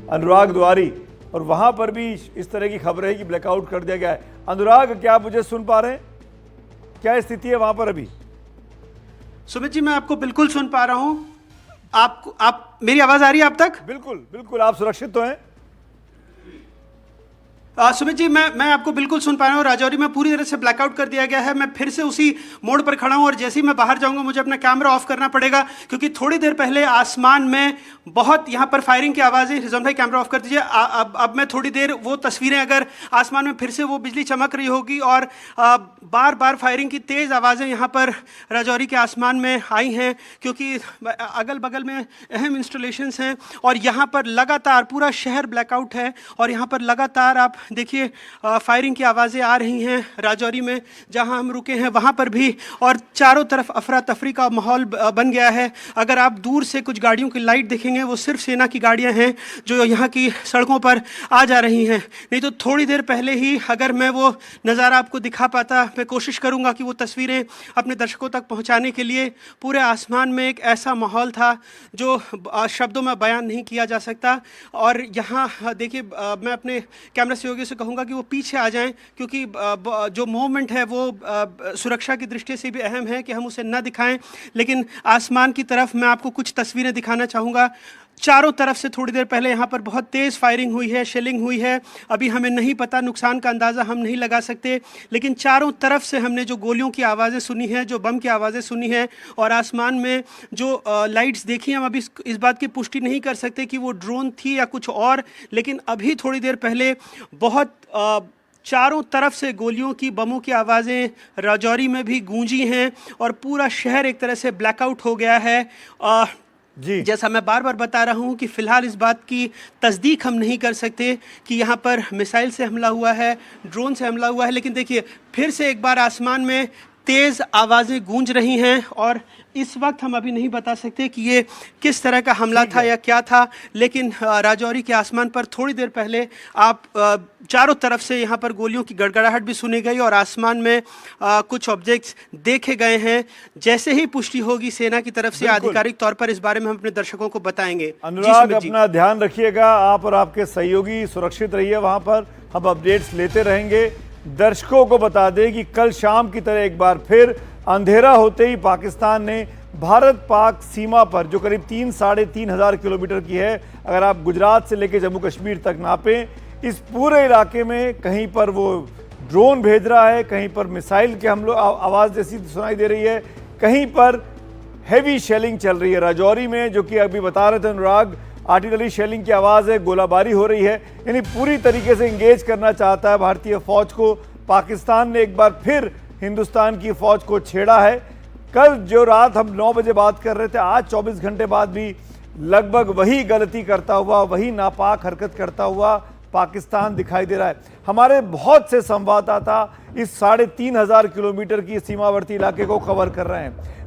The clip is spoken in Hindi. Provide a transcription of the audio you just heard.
अनुराग द्वारी, और वहां पर भी इस तरह की खबर है कि ब्लैकआउट कर दिया गया है। अनुराग, क्या आप मुझे सुन पा रहे हैं? क्या स्थिति है वहां पर अभी? सुमित जी, मैं आपको बिल्कुल सुन पा रहा हूं। आप मेरी आवाज आ रही है आप तक? बिल्कुल बिल्कुल, आप सुरक्षित तो हैं? सुमित जी, मैं आपको बिल्कुल सुन पा रहा हूँ। राजौरी में पूरी तरह से ब्लैकआउट कर दिया गया है। मैं फिर से उसी मोड़ पर खड़ा हूँ और जैसे ही मैं बाहर जाऊंगा मुझे अपना कैमरा ऑफ करना पड़ेगा, क्योंकि थोड़ी देर पहले आसमान में बहुत यहाँ पर फायरिंग की आवाज़ें। रिजवान भाई, कैमरा ऑफ कर दीजिए। अब मैं थोड़ी देर वो तस्वीरें, अगर आसमान में फिर से वो बिजली चमक रही होगी और बार बार फायरिंग की तेज़ आवाज़ें यहाँ पर राजौरी के आसमान में आई हैं, क्योंकि अगल बगल में अहम इंस्टॉलेशंस हैं और यहाँ पर लगातार पूरा शहर ब्लैकआउट है। और यहाँ पर लगातार आप देखिए फायरिंग की आवाज़ें आ रही हैं। राजौरी में जहां हम रुके हैं वहां पर भी, और चारों तरफ अफरा तफरी का माहौल बन गया है। अगर आप दूर से कुछ गाड़ियों की लाइट देखेंगे, वो सिर्फ सेना की गाड़ियां हैं जो यहाँ की सड़कों पर आ जा रही हैं। नहीं तो थोड़ी देर पहले ही अगर मैं वो नज़ारा आपको दिखा पाता, मैं कोशिश करूँगा कि वो तस्वीरें अपने दर्शकों तक पहुँचाने के लिए। पूरे आसमान में एक ऐसा माहौल था जो शब्दों में बयान नहीं किया जा सकता। और यहाँ देखिए, मैं अपने कैमरा सहयोगी से कहूँगा कि वो पीछे आ जाएं, क्योंकि जो मूवमेंट है वो सुरक्षा की दृष्टि से भी अहम है कि हम उसे न दिखाएं। लेकिन आसमान की तरफ मैं आपको कुछ तस्वीरें दिखाना चाहूँगा। चारों तरफ से थोड़ी देर पहले यहाँ पर बहुत तेज़ फायरिंग हुई है, शेलिंग हुई है। अभी हमें नहीं पता, नुकसान का अंदाज़ा हम नहीं लगा सकते, लेकिन चारों तरफ से हमने जो गोलियों की आवाज़ें सुनी हैं, जो बम की आवाज़ें सुनी हैं, और आसमान में जो लाइट्स देखी, हम अभी इस बात की पुष्टि नहीं कर सकते कि वो ड्रोन थी या कुछ और। लेकिन अभी थोड़ी देर पहले बहुत चारों तरफ से गोलियों की, बमों की आवाज़ें राजौरी में भी गूंजी हैं और पूरा शहर एक तरह से ब्लैकआउट हो गया है। जी, जैसा मैं बार बार बता रहा हूं कि फ़िलहाल इस बात की तस्दीक हम नहीं कर सकते कि यहाँ पर मिसाइल से हमला हुआ है, ड्रोन से हमला हुआ है। लेकिन देखिए, फिर से एक बार आसमान में तेज़ आवाज़ें गूंज रही हैं और इस वक्त हम अभी नहीं बता सकते कि ये किस तरह का हमला था या क्या था। लेकिन राजौरी के आसमान पर थोड़ी देर पहले आप चारों तरफ से यहाँ पर गोलियों की गड़गड़ाहट भी सुनी गई और आसमान में कुछ ऑब्जेक्ट्स देखे गए हैं। जैसे ही पुष्टि होगी सेना की तरफ से आधिकारिक तौर पर, इस बारे में हम अपने दर्शकों को बताएंगे। अनुराग, अपना ध्यान रखिएगा, आप और आपके सहयोगी सुरक्षित रहिए। वहां पर हम अपडेट्स लेते रहेंगे। दर्शकों को बता दें कि कल शाम की तरह एक बार फिर अंधेरा होते ही पाकिस्तान ने भारत पाक सीमा पर, जो करीब 3-3.5 किलोमीटर की है, अगर आप गुजरात से लेकर जम्मू कश्मीर तक नापें, इस पूरे इलाके में कहीं पर वो ड्रोन भेज रहा है, कहीं पर मिसाइल के हमलों आवाज़ जैसी सुनाई दे रही है, कहीं पर हैवी शेलिंग चल रही है। राजौरी में, जो कि अभी बता रहे थे अनुराग, आर्टिलरी शेलिंग की आवाज़ है, गोलाबारी हो रही है। यानी पूरी तरीके से इंगेज करना चाहता है भारतीय फौज को। पाकिस्तान ने एक बार फिर हिंदुस्तान की फौज को छेड़ा है। कल जो रात हम 9 बजे बात कर रहे थे, आज 24 घंटे बाद भी लगभग वही गलती करता हुआ, वही नापाक हरकत करता हुआ पाकिस्तान दिखाई दे रहा है। हमारे बहुत से संवाददाता इस 3.5 किलोमीटर की सीमावर्ती इलाके को कवर कर रहे हैं।